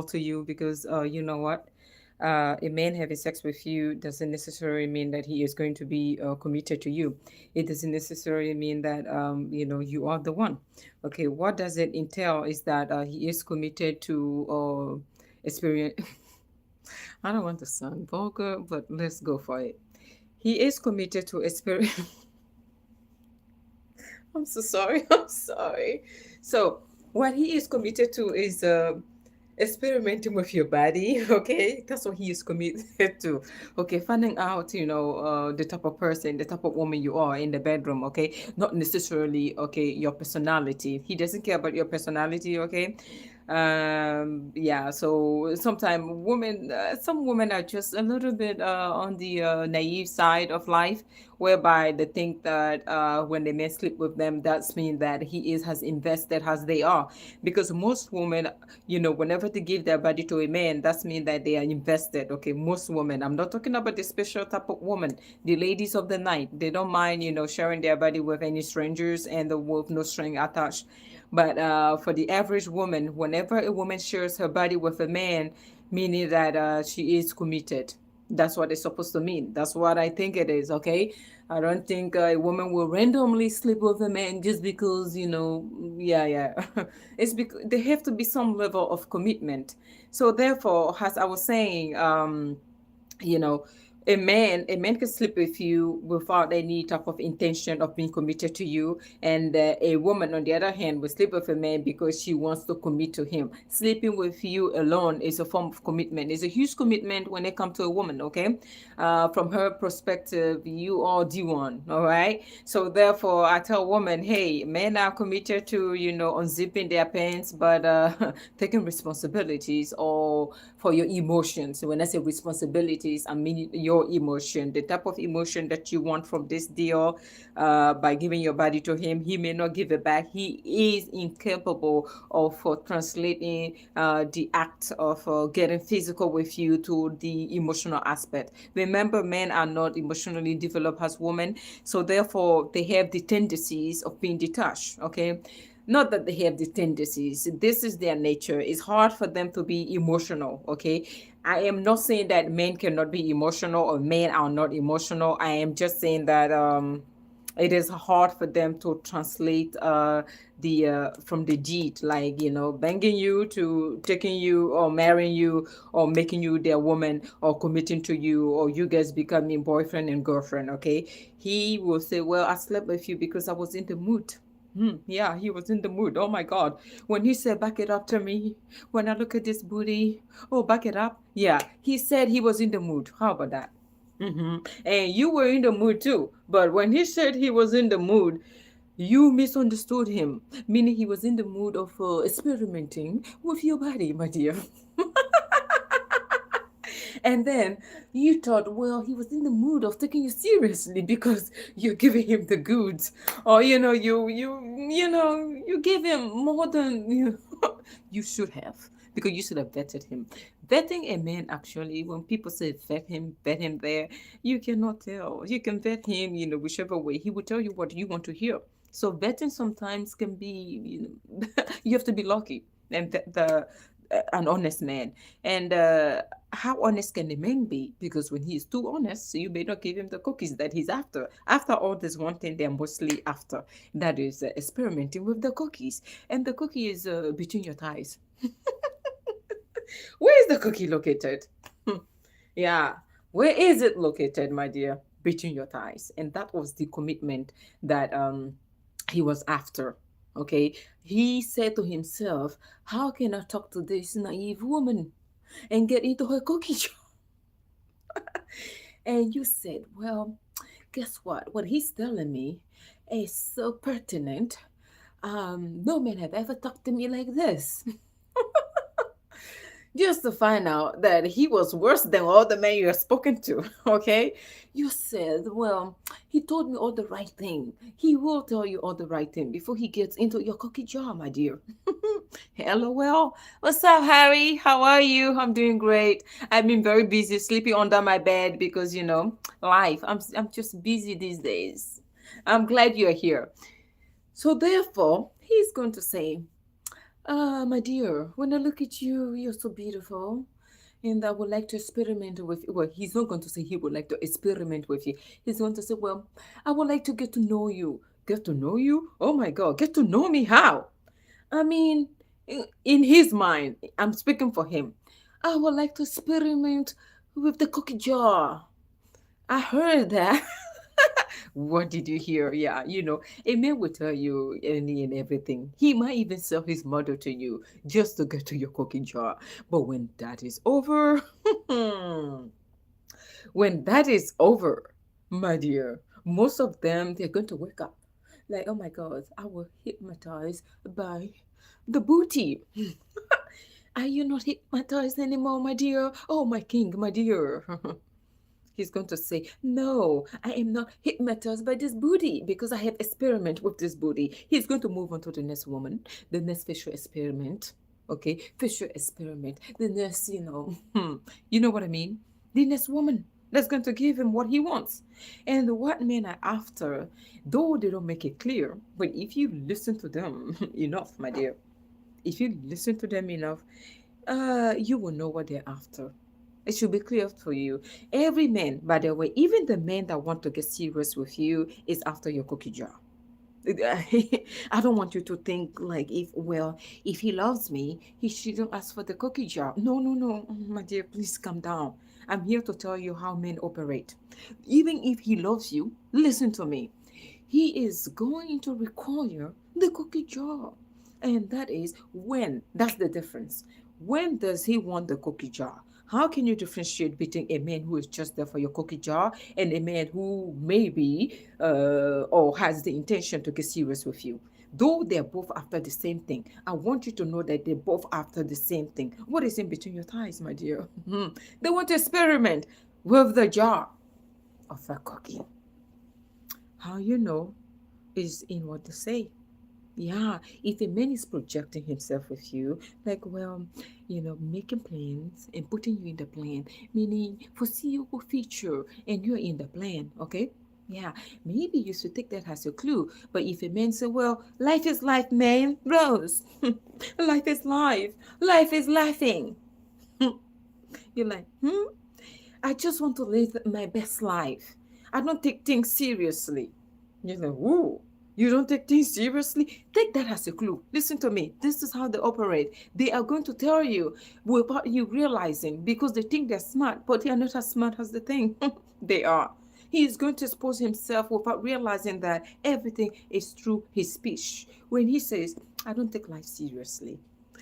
to you because you know what? A man having sex with you doesn't necessarily mean that he is going to be committed to you. It doesn't necessarily mean that you are the one. Okay, what does it entail is that he is committed to experience. I don't want to sound vulgar, but let's go for it. He is committed to experience. I'm so sorry. I'm sorry. So, what he is committed to is experimenting with your body. Okay, that's what he is committed to. Okay, finding out, the type of person, the type of woman you are in the bedroom. Okay, not necessarily your personality. He doesn't care about your personality. Okay, yeah, so sometimes some women are just a little bit on the naive side of life, whereby they think that when they may sleep with them, that's mean that he is has invested as they are, because most women, whenever they give their body to a man, that's mean that they are invested. Okay, most women, I'm not talking about the special type of woman, the ladies of the night, they don't mind sharing their body with any strangers and with no string attached. But for the average woman, whenever a woman shares her body with a man, meaning that she is committed. That's what it's supposed to mean. That's what I think it is, okay? I don't think a woman will randomly sleep with a man just because, yeah, yeah. It's because there have to be some level of commitment. So therefore, as I was saying, you know a man can sleep with you without any type of intention of being committed to you, and a woman on the other hand will sleep with a man because she wants to commit to him. Sleeping with you alone is a form of commitment. It's a huge commitment when it comes to a woman. Okay, from her perspective, you are the one. All right, so therefore I tell women, hey, men are committed to unzipping their pants, but taking responsibilities or for your emotions. So when I say responsibilities, I mean your emotion, the type of emotion that you want from this deal. By giving your body to him, he may not give it back. He is incapable of translating the act of getting physical with you to the emotional aspect. Remember, men are not emotionally developed as women, so therefore they have the tendencies of being detached. Okay, not that they have the tendencies, this is their nature. It's hard for them to be emotional. Okay, I am not saying that men cannot be emotional or men are not emotional. I am just saying that it is hard for them to translate the from the deed, like banging you to taking you or marrying you or making you their woman or committing to you or you guys becoming boyfriend and girlfriend. Okay, he will say, well, I slept with you because I was in the mood. Yeah, he was in the mood. Oh my God. When he said, back it up to me, when I look at this booty, oh, back it up. Yeah, he said he was in the mood. How about that? And you were in the mood too. But when he said he was in the mood, you misunderstood him, meaning he was in the mood of experimenting with your body, my dear. And then you thought, well, he was in the mood of taking you seriously because you're giving him the goods, or you give him more than you should have, because you should have vetted him. Vetting a man, actually, when people say vet him there, you cannot tell. You can vet him, whichever way. He will tell you what you want to hear. So vetting sometimes can be, you have to be lucky and the an honest man. And how honest can a man be? Because when he is too honest, you may not give him the cookies that he's after. After all, there's one thing they're mostly after, that is experimenting with the cookies. And the cookie is between your thighs. Where is the cookie located? Yeah, where is it located, my dear? Between your thighs. And that was the commitment that he was after. Okay, he said to himself, how can I talk to this naive woman and get into her cookie jar? And you said, well, guess what he's telling me is so pertinent. No man have ever talked to me like this. Just to find out that he was worse than all the men you have spoken to. Okay, you said, well, he told me all the right thing. He will tell you all the right thing before he gets into your cookie jar, my dear. Hello, well, what's up, Harry? How are you? I'm doing great. I've been very busy sleeping under my bed because life. I'm just busy these days. I'm glad you're here. So therefore, he's going to say, My dear, when I look at you, you're so beautiful. And I would like to experiment with, well, he's not going to say he would like to experiment with you. He's going to say, well, I would like to get to know you. Get to know you? Oh my God, get to know me how? I mean, in his mind, I'm speaking for him. I would like to experiment with the cookie jar. I heard that. What did you hear? Yeah, a man will tell you any and everything. He might even sell his mother to you just to get to your cooking jar. But when that is over, when that is over, my dear, most of them, they're going to wake up like, oh my God, I was hypnotized by the booty. Are you not hypnotized anymore, my dear? Oh, my king, my dear. He's going to say, no, I am not hypnotized by this booty because I have experiment with this booty. He's going to move on to the next woman, the next facial experiment. Okay, facial experiment. The next, you know what I mean? The next woman that's going to give him what he wants. And what men are after, though they don't make it clear, but if you listen to them enough, my dear, if you listen to them enough, you will know what they're after. It should be clear for you. Every man, by the way, even the men that want to get serious with you, is after your cookie jar. I don't want you to think like, if he loves me, he shouldn't ask for the cookie jar. No, no, no, my dear, please calm down. I'm here to tell you how men operate. Even if he loves you, listen to me. He is going to require the cookie jar. And that is when. That's the difference. When does he want the cookie jar? How can you differentiate between a man who is just there for your cookie jar and a man who maybe or has the intention to get serious with you? Though they're both after the same thing, I want you to know that they're both after the same thing. What is in between your thighs, my dear? They want to experiment with the jar of a cookie. How you know is in what they say. Yeah, if a man is projecting himself with you, like, well, making plans and putting you in the plan, meaning foreseeable future, and you're in the plan, okay? Yeah, maybe you should take that as a clue. But if a man say, well, life is life, man, Rose, life is life is laughing. You're like, I just want to live my best life. I don't take things seriously. You're like, ooh, you don't take things seriously? Take that as a clue. Listen to me. This is how they operate. They are going to tell you without you realizing because they think they're smart, but they are not as smart as they think they are. He is going to expose himself without realizing that everything is through his speech. When he says, I don't take life seriously.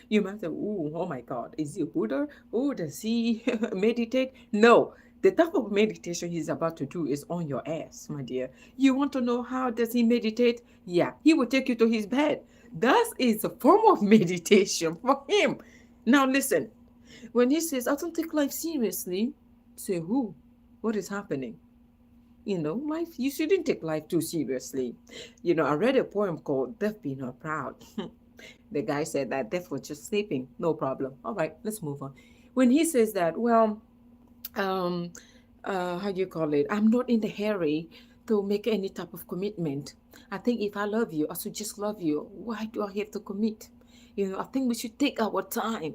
You might say, oh my God, is he a Buddha? Oh, does he meditate? No. The type of meditation he's about to do is on your ass, my dear. You want to know how does he meditate? Yeah, he will take you to his bed. That is a form of meditation for him. Now listen, when he says, I don't take life seriously, say who? What is happening? Life, you shouldn't take life too seriously. I read a poem called Death Be Not Proud. The guy said that death was just sleeping. No problem. All right, let's move on. When he says that, well, um, how do you call it? I'm not in the hurry to make any type of commitment. I think if I love you, I should just love you. Why do I have to commit? I think we should take our time.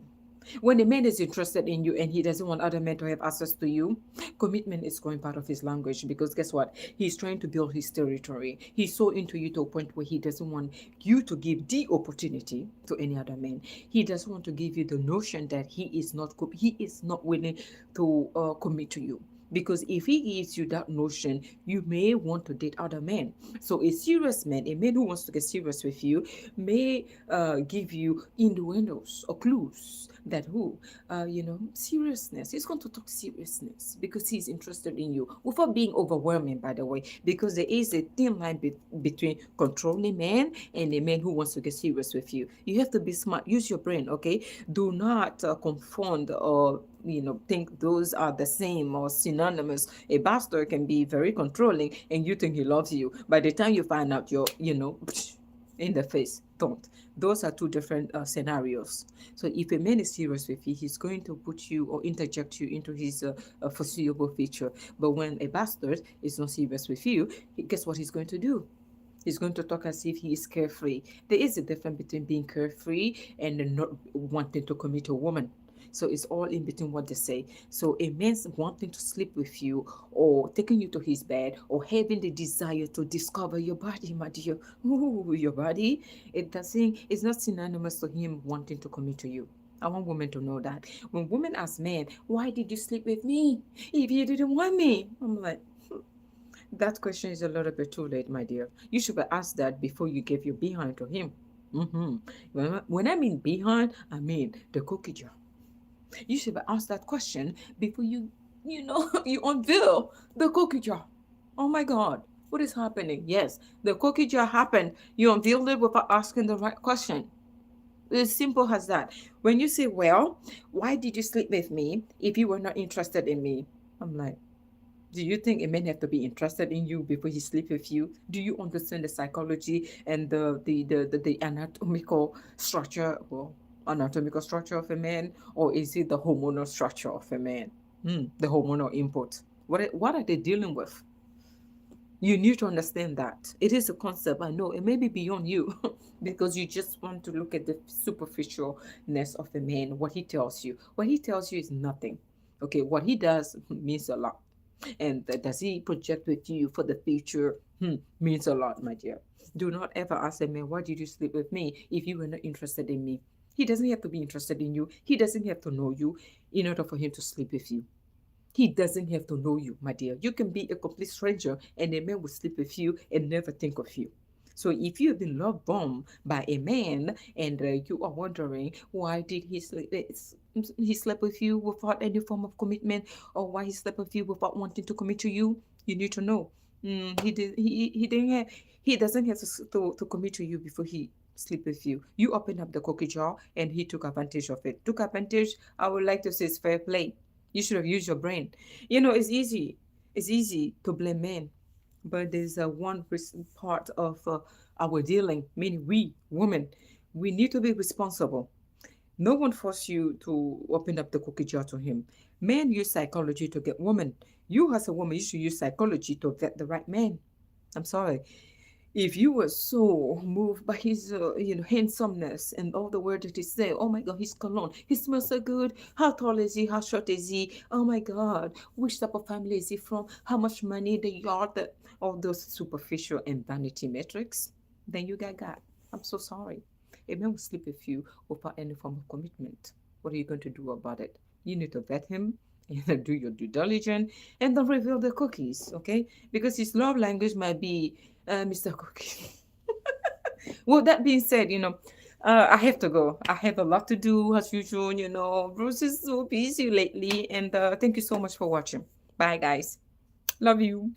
When a man is interested in you and he doesn't want other men to have access to you, commitment is going part of his language because guess what? He's trying to build his territory. He's so into you to a point where he doesn't want you to give the opportunity to any other man. He doesn't want to give you the notion that he is not willing to commit to you. Because if he gives you that notion, you may want to date other men. So a serious man, a man who wants to get serious with you, may give you innuendos or clues that seriousness. He's going to talk seriousness because he's interested in you without being overwhelming, by the way, because there is a thin line between controlling man and a man who wants to get serious with you. You have to be smart. Use your brain, okay? Do not confound or think those are the same or synonymous. A bastard can be very controlling and you think he loves you. By the time you find out, you're in the face. Don't. Those are two different scenarios. So if a man is serious with you, he's going to put you or interject you into his foreseeable future. But when a bastard is not serious with you, guess what he's going to do? He's going to talk as if he is carefree. There is a difference between being carefree and not wanting to commit to a woman. So it's all in between what they say. So a man's wanting to sleep with you or taking you to his bed or having the desire to discover your body, my dear. Ooh, your body. It's not synonymous to him wanting to commit to you. I want women to know that. When women ask men, why did you sleep with me if you didn't want me? I'm like, that question is a little bit too late, my dear. You should have asked that before you gave your behind to him. When I mean behind, I mean the cookie jar. You should have asked that question before you unveil the cookie jar. Oh my God, what is happening? Yes, the cookie jar happened. You unveiled it without asking the right question. It's simple as that. When you say, well, why did you sleep with me if you were not interested in me? I'm like, do you think a man have to be interested in you before he sleep with you? Do you understand the psychology and the anatomical structure, well, anatomical structure of a man, or is it the hormonal structure of a man? The hormonal input. What are they dealing with? You need to understand that it is a concept. I know it may be beyond you because you just want to look at the superficialness of a man. What he tells you is nothing. Okay, what he does means a lot. And does he project with you for the future? Means a lot, my dear. Do not ever ask a man, why did you sleep with me if you were not interested in me? He doesn't have to be interested in you. He doesn't have to know you in order for him to sleep with you. He doesn't have to know you, my dear. You can be a complete stranger and a man will sleep with you and never think of you. So if you've been love bombed by a man and you are wondering why did he slept with you without any form of commitment, or why he slept with you without wanting to commit to you, you need to know. He didn't have he doesn't have to commit to you before he sleep with you. You open up the cookie jar and he took advantage of it. Took advantage, I would like to say it's fair play. You should have used your brain. It's easy. It's easy to blame men, but there's a part of our dealing, meaning we women, we need to be responsible. No one forced you to open up the cookie jar to him. Men use psychology to get women. You as a woman, you should use psychology to vet the right man. I'm sorry. If you were so moved by his handsomeness and all the words that he said, oh my God, his cologne, he smells so good. How tall is he? How short is he? Oh my God, which type of family is he from? How much money, the yard, all those superficial and vanity metrics? Then you got. I'm so sorry. A man will sleep with you without any form of commitment. What are you going to do about it? You need to vet him and do your due diligence and don't reveal the cookies, okay? Because his love language might be Mr. Cookie. Well, that being said, I have to go. I have a lot to do as usual. Bruce is so busy lately, and thank you so much for watching. Bye, guys. Love you.